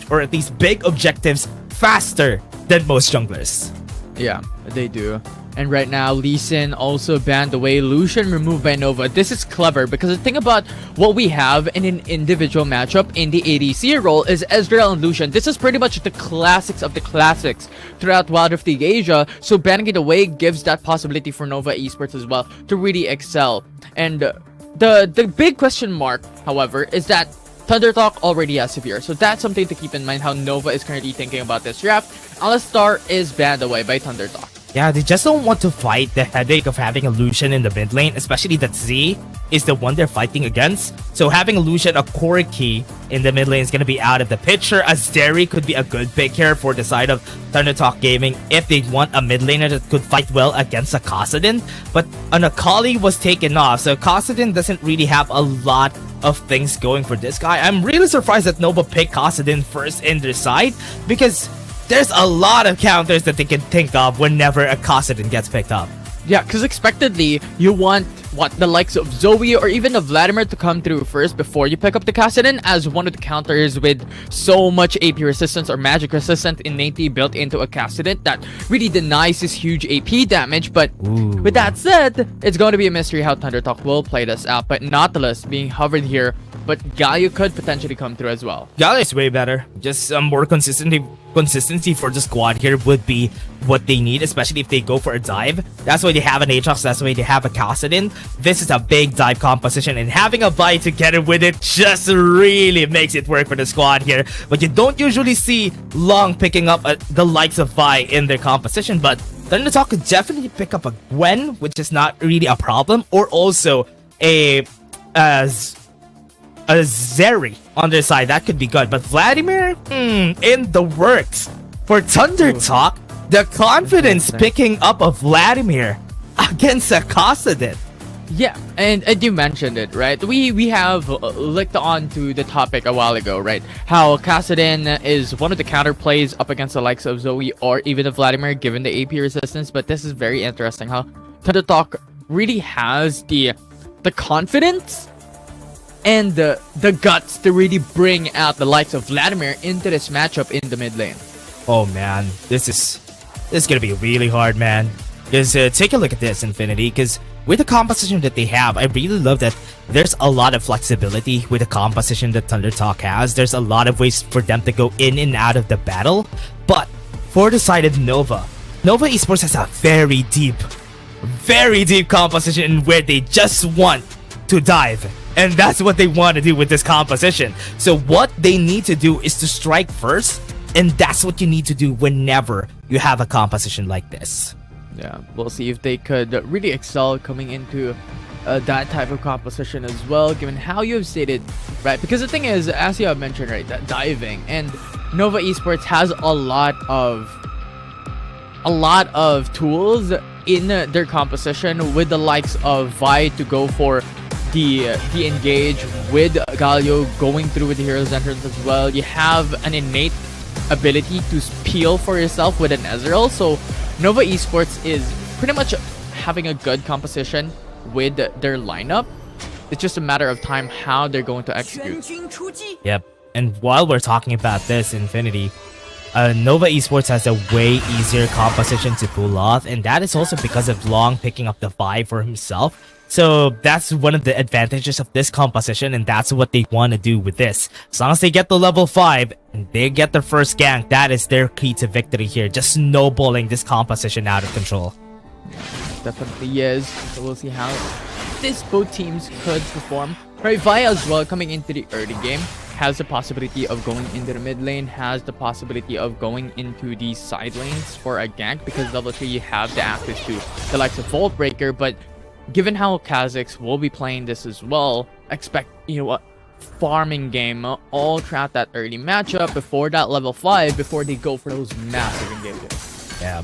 or at least big objectives faster than most junglers. Yeah, they do. And right now, Lee Sin also banned away, Lucian removed by Nova. This is clever because the thing about what we have in an individual matchup in the ADC role is Ezreal and Lucian. This is pretty much the classics of the classics throughout Wild Rift Asia. So banning it away gives that possibility for Nova Esports as well to really excel. And the big question mark, however, is that ThunderTalk already has Severe, so that's something to keep in mind how Nova is currently thinking about this draft. Alistar is banned away by ThunderTalk. Yeah, they just don't want to fight the headache of having a Lucian in the mid lane, especially that Z is the one they're fighting against. So having a Lucian, a core key in the mid lane is going to be out of the picture. Azeri could be a good pick here for the side of ThunderTalk Gaming if they want a mid laner that could fight well against a Kassadin. But an Akali was taken off, so Kassadin doesn't really have a lot of things going for this guy. I'm really surprised that Nova picked Kassadin first in their side because there's a lot of counters that they can think of whenever a Kassadin gets picked up. Yeah, because expectedly, you want the likes of Zoe or even of Vladimir to come through first before you pick up the Kassadin as one of the counters with so much AP resistance or magic resistance innately built into a Kassadin that really denies this huge AP damage. But with that said, it's going to be a mystery how ThunderTalk will play this out. But Nautilus being hovered here, but Galio could potentially come through as well. Galio is way better. Just more consistency for the squad here would be what they need, especially if they go for a dive. That's why they have an Aatrox, that's why they have a Kassadin. This is a big dive composition, and having a Vi together with it just really makes it work for the squad here. But you don't usually see Long picking up the likes of Vi in their composition, but ThunderTalk could definitely pick up a Gwen, which is not really a problem, or also a Zeri on their side. That could be good. But Vladimir, in the works. For ThunderTalk, the confidence picking up of Vladimir against a Kassadin. Yeah, and you mentioned it, right? We have licked on to the topic a while ago, right? How Kassadin is one of the counter plays up against the likes of Zoe or even of Vladimir given the AP resistance. But this is very interesting how ThunderTalk really has the confidence and the guts to really bring out the likes of Vladimir into this matchup in the mid lane. Oh man, this is gonna be really hard, man. Because take a look at this, Infinity, because with the composition that they have, I really love that there's a lot of flexibility with the composition that ThunderTalk has. There's a lot of ways for them to go in and out of the battle. But for the side of Nova Esports has a very deep composition where they just want to dive. And that's what they want to do with this composition. So what they need to do is to strike first. And that's what you need to do whenever you have a composition like this. Yeah, we'll see if they could really excel coming into that type of composition as well, given how you have stated, right? Because the thing is, as you have mentioned, right, that diving, and Nova Esports has a lot of tools in their composition with the likes of Vi to go for the engage, with Galio going through with the hero's entrance as well. You have an innate ability to peel for yourself with an Ezreal. So Nova Esports is pretty much having a good composition with their lineup. It's just a matter of time how they're going to execute. Yep. And while we're talking about this, Infinity, Nova Esports has a way easier composition to pull off, and that is also because of Long picking up the Vi for himself. So that's one of the advantages of this composition, and that's what they want to do with this. As long as they get the level 5 and they get their first gank, that is their key to victory here. Just snowballing this composition out of control. Definitely is. So we'll see how both teams could perform. Right, Vi as well coming into the early game has the possibility of going into the mid lane, has the possibility of going into the side lanes for a gank, because level 3 you have the access to the likes of Vault Breaker. But given how Kha'Zix will be playing this as well, expect, a farming game all throughout that early matchup before that level 5, before they go for those massive engagements. Yeah.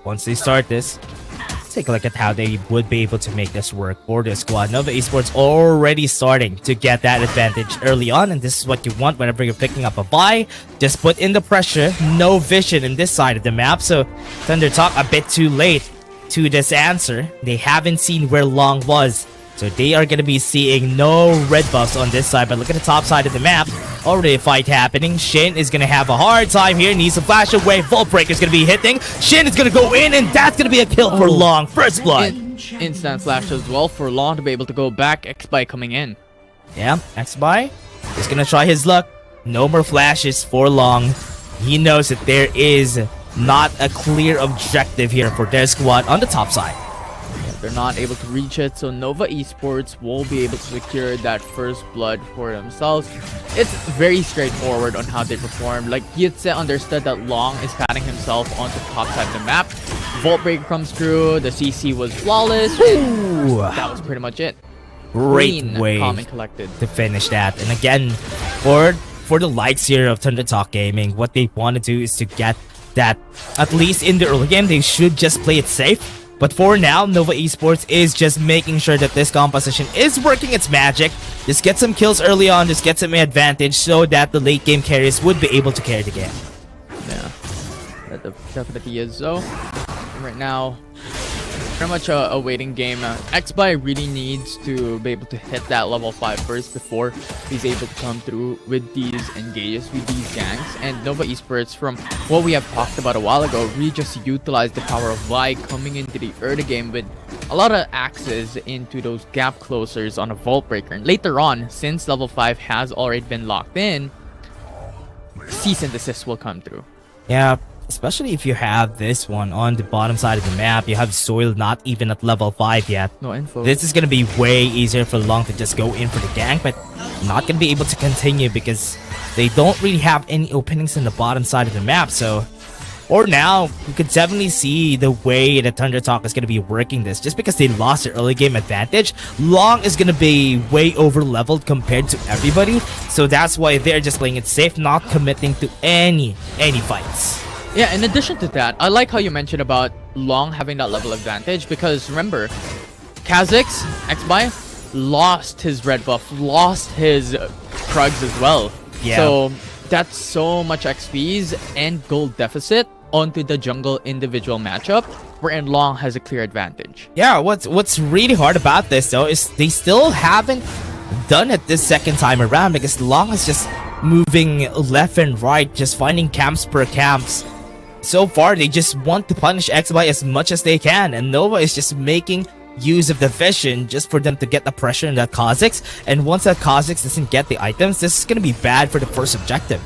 Once they start this, let's take a look at how they would be able to make this work for the squad. Nova Esports already starting to get that advantage early on, and this is what you want whenever you're picking up a Vi. Just put in the pressure, no vision in this side of the map, so ThunderTalk a bit too late to this answer. They haven't seen where Long was So they are going to be seeing no red buffs on this side. But look at the top side of the map. Already a fight happening. Shin is going to have a hard time here. Needs to flash away. Vault Breaker is going to be hitting. Shin is going to go in, and that's going to be a kill for Long. First blood. Instant flash as well for Long to be able to go back. X-By coming in. Yeah, X-By is going to try his luck. No more flashes for Long. He knows that there is not a clear objective here for their squad on the top side. They're not able to reach it, so Nova Esports will be able to secure that first blood for themselves. It's very straightforward on how they perform. Like Yitze understood that Long is patting himself onto the top side of the map. Vault Breaker comes through, the CC was flawless, and that was pretty much it. Great Clean, way calm and collected to finish that. And again, for the likes here of Thunder Talk Gaming, what they want to do is to get that, at least in the early game, they should just play it safe. But for now, Nova Esports is just making sure that this composition is working its magic. Just get some kills early on, just get some advantage so that the late game carriers would be able to carry the game. Yeah, that definitely is so. Right now, pretty much a waiting game. X-By really needs to be able to hit that level 5 first before he's able to come through with these engages, with these ganks. And Nova Esports, from what we have talked about a while ago, really just utilized the power of Vi coming into the early game with a lot of axes into those gap closers on a Vault Breaker. And later on, since level 5 has already been locked in, cease and desist will come through. Yeah. Especially if you have this one on the bottom side of the map. You have Soil not even at level 5 yet. No info. This is going to be way easier for Long to just go in for the gank, but not going to be able to continue because they don't really have any openings in the bottom side of the map. So, or now, you could definitely see the way that Thunder Talk is going to be working this. Just because they lost their early game advantage, Long is going to be way over leveled compared to everybody. So that's why they're just playing it safe, not committing to any fights. Yeah, in addition to that, I like how you mentioned about Long having that level advantage, because remember, Kha'Zix, X-By, lost his red buff, lost his Krugs as well. Yeah. So that's so much XPs and gold deficit onto the jungle individual matchup, wherein Long has a clear advantage. Yeah, what's really hard about this though is they still haven't done it this second time around, because Long is just moving left and right, just finding camps per camps. So far, they just want to punish X-By as much as they can, and Nova is just making use of the vision just for them to get the pressure on that Kha'Zix. And once that Kha'Zix doesn't get the items, this is going to be bad for the first objective.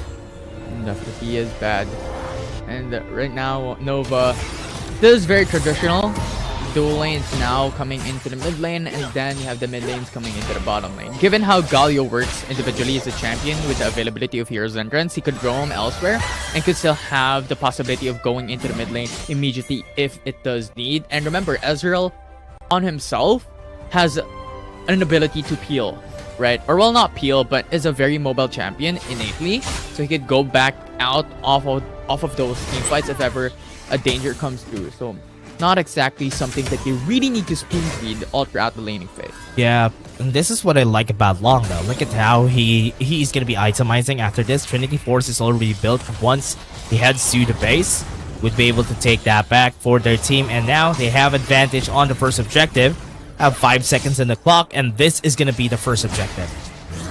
Definitely is bad. And right now, Nova, this is very traditional. Dual lanes now coming into the mid lane, and then you have the mid lanes coming into the bottom lane. Given how Galio works individually as a champion with the availability of Hero's Entrance, he could roam elsewhere and could still have the possibility of going into the mid lane immediately if it does need. And remember, Ezreal on himself has an ability to peel, right? Or well, not peel, but is a very mobile champion innately, so he could go back out off of those team fights if ever a danger comes through. So not exactly something that you really need to spoon feed all throughout the laning phase. Yeah, and this is what I like about Long though. Look at how he's gonna be itemizing after this. Trinity Force is already built. Once he heads to the base, would be able to take that back for their team, and now they have advantage on the first objective. Have 5 seconds in the clock, and this is gonna be the first objective.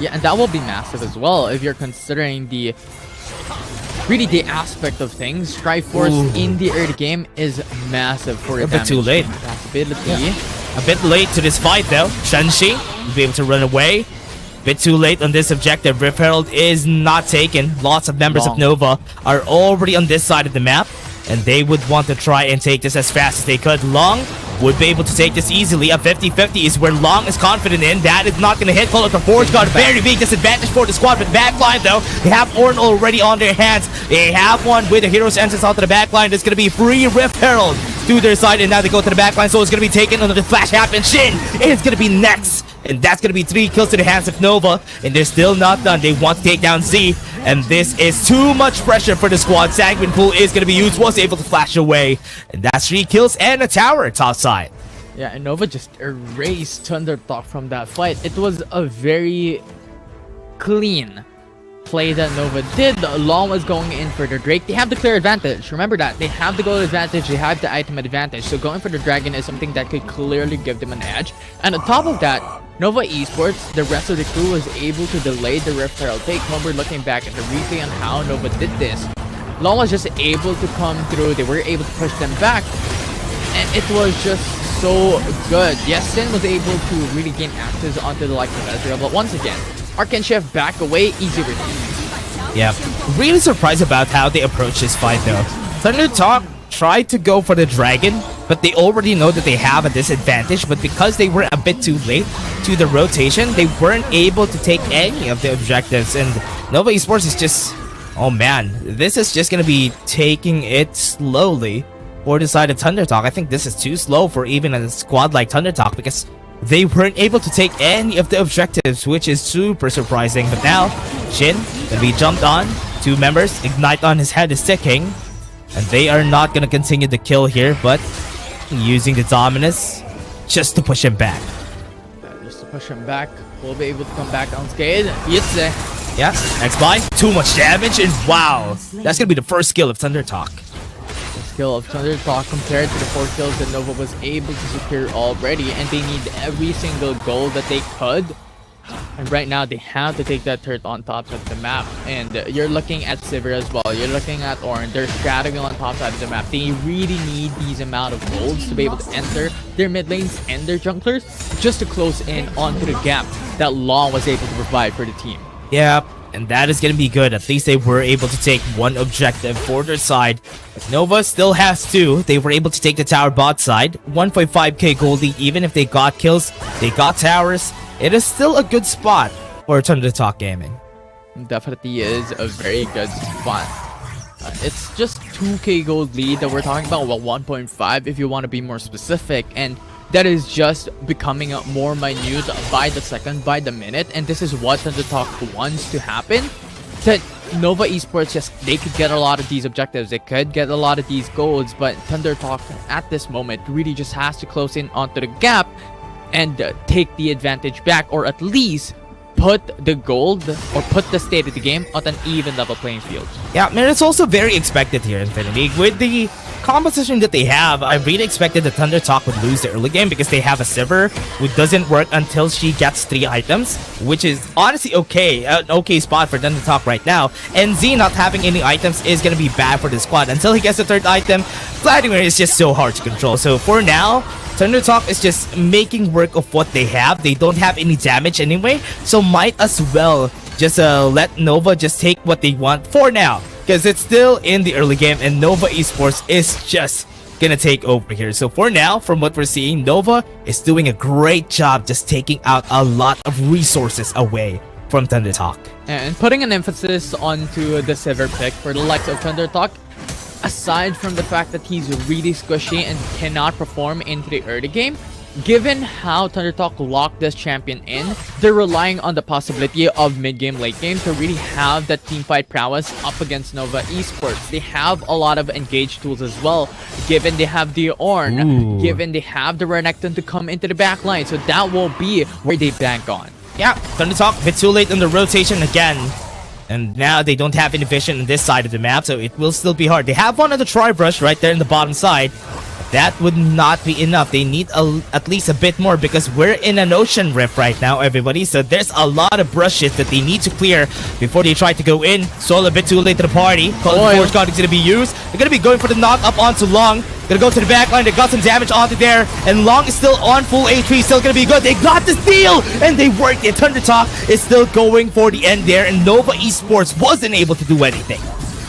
Yeah, and that will be massive as well if you're considering the aspect of things. Strike Force in the early game is massive for a bit too late. Yeah. A bit late to this fight though. Shanxi will be able to run away. Bit too late on this objective. Rift Herald is not taken. Lots of members of Nova are already on this side of the map, and they would want to try and take this as fast as they could. Long would be able to take this easily. A 50-50 is where Long is confident in. That is not going to hit. Call it the Forge got a very big disadvantage for the squad, but backline though, they have Ornn already on their hands. They have one with the Hero's Entrance onto the backline. There's going to be free Rift Herald to their side, and now they go to the backline, so it's going to be taken under the flash happen. Shin is going to be next, and that's going to be 3 kills to the hands of Nova, and they're still not done. They want to take down Z, and this is too much pressure for the squad. Sanguine Pool is going to be used, was able to flash away, and that's 3 kills and a tower top side. Yeah, and Nova just erased Thunder Talk from that fight. It was a very clean play that Nova did. Long was going in for the Drake. They have the clear advantage. Remember that. They have the gold advantage. They have the item advantage. So going for the Dragon is something that could clearly give them an edge. And on top of that, Nova Esports, the rest of the crew was able to delay the Rift Herald take. Remember, looking back at the replay on how Nova did this, Long was just able to come through. They were able to push them back. And it was just so good. Yes, Sin was able to really gain access onto the likes of Ezreal, but once again, Arc and Chef back away, easy retreat. Yeah, really surprised about how they approach this fight though. Thunder Talk tried to go for the Dragon, but they already know that they have a disadvantage, but because they were a bit too late to the rotation, they weren't able to take any of the objectives, and Nova Esports is just, oh man, this is just gonna be taking it slowly for the side of Thunder Talk. I think this is too slow for even a squad like Thunder Talk because they weren't able to take any of the objectives, which is super surprising. But now, Shin gonna be jumped on. 2 members, Ignite on his head is ticking, and they are not gonna continue the kill here, but using the Dominus just to push him back. Just to push him back, we'll be able to come back unscathed. Yitze. Yeah, X-Buy, too much damage, and wow, that's gonna be the first skill of Thunder Talk. Skill of Thunder Talk compared to the 4 kills that Nova was able to secure already, and they need every single goal that they could. And right now they have to take that turret on top of the map, and you're looking at Sivir as well, you're looking at Ornn, they're strategizing on top side of the map. They really need these amount of golds to be able to enter their mid lanes and their junglers just to close in onto the gap that Long was able to provide for the team. Yeah, and that is going to be good. At least they were able to take 1 objective for their side. Nova still has 2. They were able to take the tower bot side. 1.5k gold lead. Even if they got kills, they got towers. It is still a good spot for Thunder Talk Gaming. Definitely is a very good spot. It's just 2k gold lead that we're talking about. Well, 1.5 if you want to be more specific. And that is just becoming more minute by the second, by the minute, and this is what Thunder Talk wants to happen. That Nova Esports, they could get a lot of these objectives, they could get a lot of these golds, but Thunder Talk at this moment really just has to close in onto the gap and take the advantage back, or at least put the gold or put the state of the game on an even level playing field. Yeah, man, it's also very expected here, Infinity. With the composition that they have, I really expected that Thunder Talk would lose the early game because they have a Sivir who doesn't work until she gets 3 items, which is honestly okay, an okay spot for Thunder Talk right now. And Z not having any items is gonna be bad for the squad until he gets the 3rd item. Vladimir is just so hard to control. So for now, Thunder Talk is just making work of what they have. They don't have any damage anyway, so might as well just let Nova just take what they want for now, because it's still in the early game and Nova Esports is just gonna take over here. So for now, from what we're seeing, Nova is doing a great job just taking out a lot of resources away from Thunder Talk. And putting an emphasis onto the Sivir pick for the likes of Thunder Talk, aside from the fact that he's really squishy and cannot perform into the early game, given how Thunder Talk locked this champion in, they're relying on the possibility of mid-game, late-game to really have that teamfight prowess up against Nova Esports. They have a lot of engaged tools as well, given they have the Ornn, given they have the Renekton to come into the back line, so that will be where they bank on. Yeah, Thunder Talk a bit too late in the rotation again. And now they don't have any vision on this side of the map, so it will still be hard. They have one on the Tri-Brush right there in the bottom side. That would not be enough. They need at least a bit more because we're in an ocean rift right now, everybody. So there's a lot of brushes that they need to clear before they try to go in. Soul a bit too late to the party. Calling Forge God is going to be used. They're going to be going for the knock up onto Long. Gonna go to the back line. They got some damage onto there. And Long is still on full HP. Still going to be good. They got the steal. And they worked it. Thunder Talk is still going for the end there. And Nova Esports wasn't able to do anything.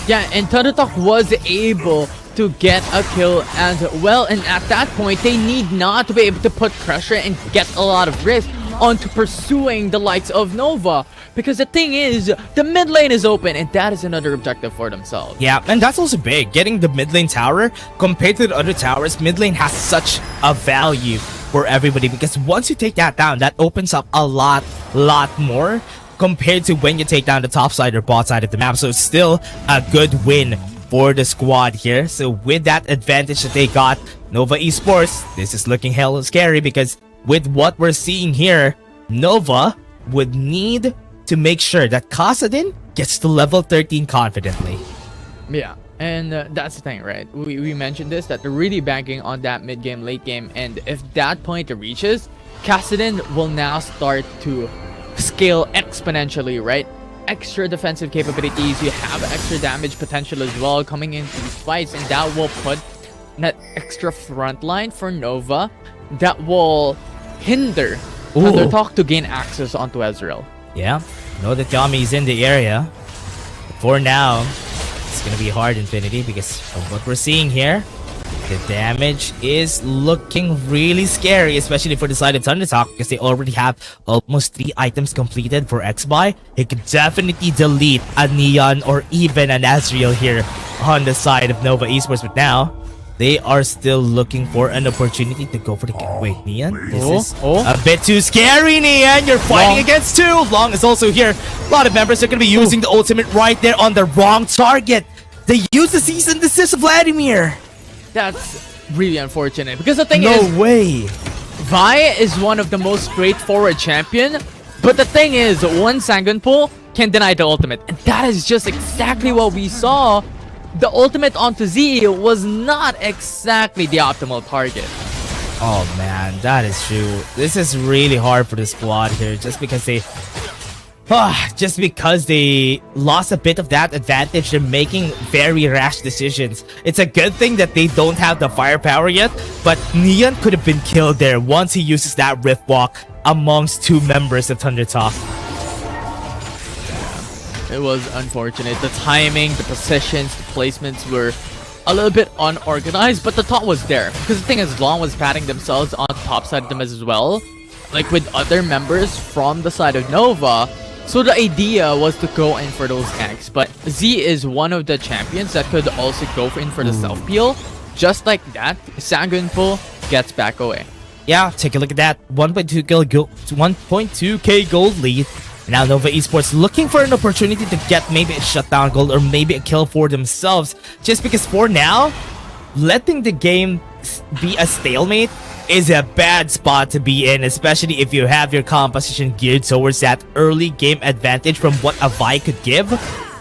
Yeah, and Thunder Talk was able to get a kill as well, and at that point they need not to be able to put pressure and get a lot of risk onto pursuing the likes of Nova, because the thing is, the mid lane is open and that is another objective for themselves. Yeah, and that's also big. Getting the mid lane tower compared to the other towers, mid lane has such a value for everybody, because once you take that down, that opens up a lot more compared to when you take down the top side or bot side of the map. So it's still a good win for the squad here. So with that advantage that they got, Nova Esports, this is looking hella scary, because with what we're seeing here, Nova would need to make sure that Kassadin gets to level 13 confidently. Yeah, and that's the thing, right? We mentioned this, that they're really banking on that mid game, late game, and if that point reaches, Kassadin will now start to scale exponentially, right? Extra defensive capabilities, you have extra damage potential as well coming into these fights, and that will put that extra front line for Nova that will hinder Thundertalk to gain access onto Ezreal. Yeah, know that Yami's in the area. But for now, it's gonna be hard, Infinity, because of what we're seeing here. The damage is looking really scary, especially for the side of Thundertalk, because they already have almost 3 items completed for X-Buy. He could definitely delete a Neon or even an Ezreal here on the side of Nova Esports, but now they are still looking for an opportunity to go for the kill. Wait, Neon? This is a bit too scary, Neon. You're fighting against 2. Long is also here. A lot of members are going to be using the ultimate right there on the wrong target. They use the season desist of Vladimir. That's really unfortunate, because the thing is, no way. Vi is one of the most straightforward champion, but the thing is, one Sangunpool can deny the ultimate, and that is just exactly what we saw. The ultimate onto Z was not exactly the optimal target. Oh man, that is true. This is really hard for the squad here, just because they lost a bit of that advantage. They're making very rash decisions. It's a good thing that they don't have the firepower yet, but Neon could have been killed there once he uses that Rift Walk amongst 2 members of Thundertalk. It was unfortunate. The timing, the positions, the placements were a little bit unorganized, but the thought was there. Because the thing is, Long was patting themselves on top side of them as well, like with other members from the side of Nova. So the idea was to go in for those ganks, but Z is one of the champions that could also go in for the self-peel. Just like that, Sangunpool gets back away. Yeah, take a look at that. 1.2k gold lead. Now Nova Esports looking for an opportunity to get maybe a shutdown gold or maybe a kill for themselves. Just because for now, letting the game be a stalemate is a bad spot to be in, especially if you have your composition geared towards that early game advantage from what a Vi could give.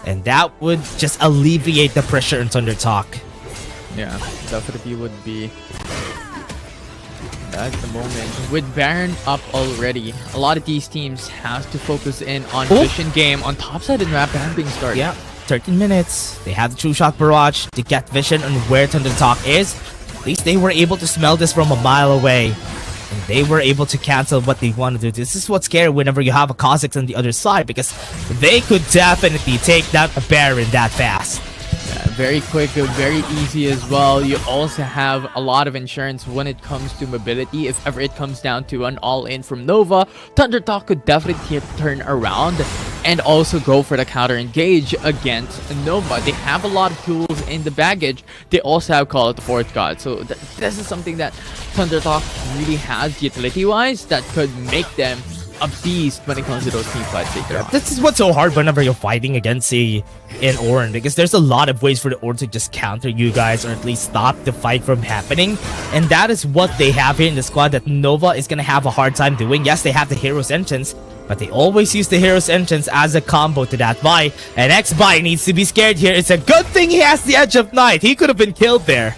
And that would just alleviate the pressure in Thundertalk. Yeah, definitely would be. At the moment, with Baron up already, a lot of these teams have to focus in on vision game on top side and wrap Baron being started. Yeah, 13 minutes. They have the True Shot Barrage to get vision on where Thundertalk is. At least they were able to smell this from a mile away. And they were able to cancel what they want to do. This is what's scary whenever you have a Kha'Zix on the other side, because they could definitely take down a Baron that fast. Very quick, very easy as well. You also have a lot of insurance when it comes to mobility. If ever it comes down to an all-in from Nova, Thundertalk could definitely turn around and also go for the counter engage against Nova. They have a lot of tools in the baggage. They also have Call of the Fourth God. So this is something that Thundertalk really has utility-wise that could make them a beast when it comes to those team fights later on. This is what's so hard whenever you're fighting against an Ornn, because there's a lot of ways for the Ornn to just counter you guys or at least stop the fight from happening. And that is what they have here in the squad that Nova is going to have a hard time doing. Yes, they have the Hero's Entrance, but they always use the Hero's Entrance as a combo to that Vi. And X-Buy needs to be scared here. It's a good thing he has the Edge of Night. He could have been killed there.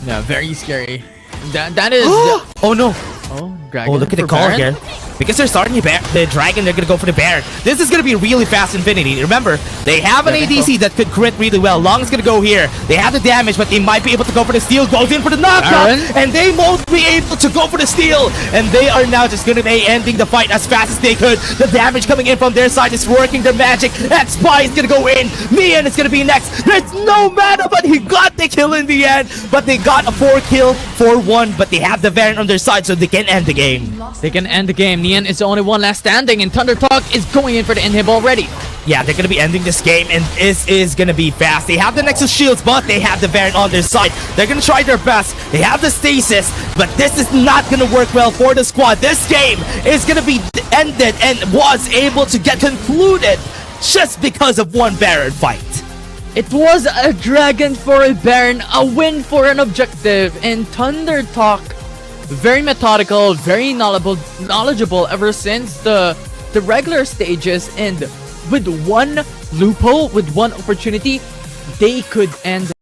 Yeah, very scary. That is... Oh no! Oh, Dragon. Oh, look at the call Baron? here. Because they're starting the Dragon, they're going to go for the Baron. This is going to be really fast Infinity. Remember, they have an ADC that could crit really well. Long is going to go here. They have the damage, but they might be able to go for the steal. Goes in for the knockout, and they won't be able to go for the steal. And they are now just going to be ending the fight as fast as they could. The damage coming in from their side is working their magic. X-Spy is going to go in. Mian is going to be next. There's no mana, but he got the kill in the end. But they got a 4-kill, 4-1, but they have the Baron on their side, so they can end the game. They can end the game. Nian is the only one last standing, and Thundertalk is going in for the inhib already. Yeah, they're going to be ending this game, and this is going to be fast. They have the Nexus Shields, but they have the Baron on their side. They're going to try their best. They have the Stasis, but this is not going to work well for the squad. This game is going to be ended and was able to get concluded just because of one Baron fight. It was a Dragon for a Baron, a win for an objective, and Thundertalk, very methodical, very knowledgeable ever since the regular stages, and with one loophole with one opportunity, they could end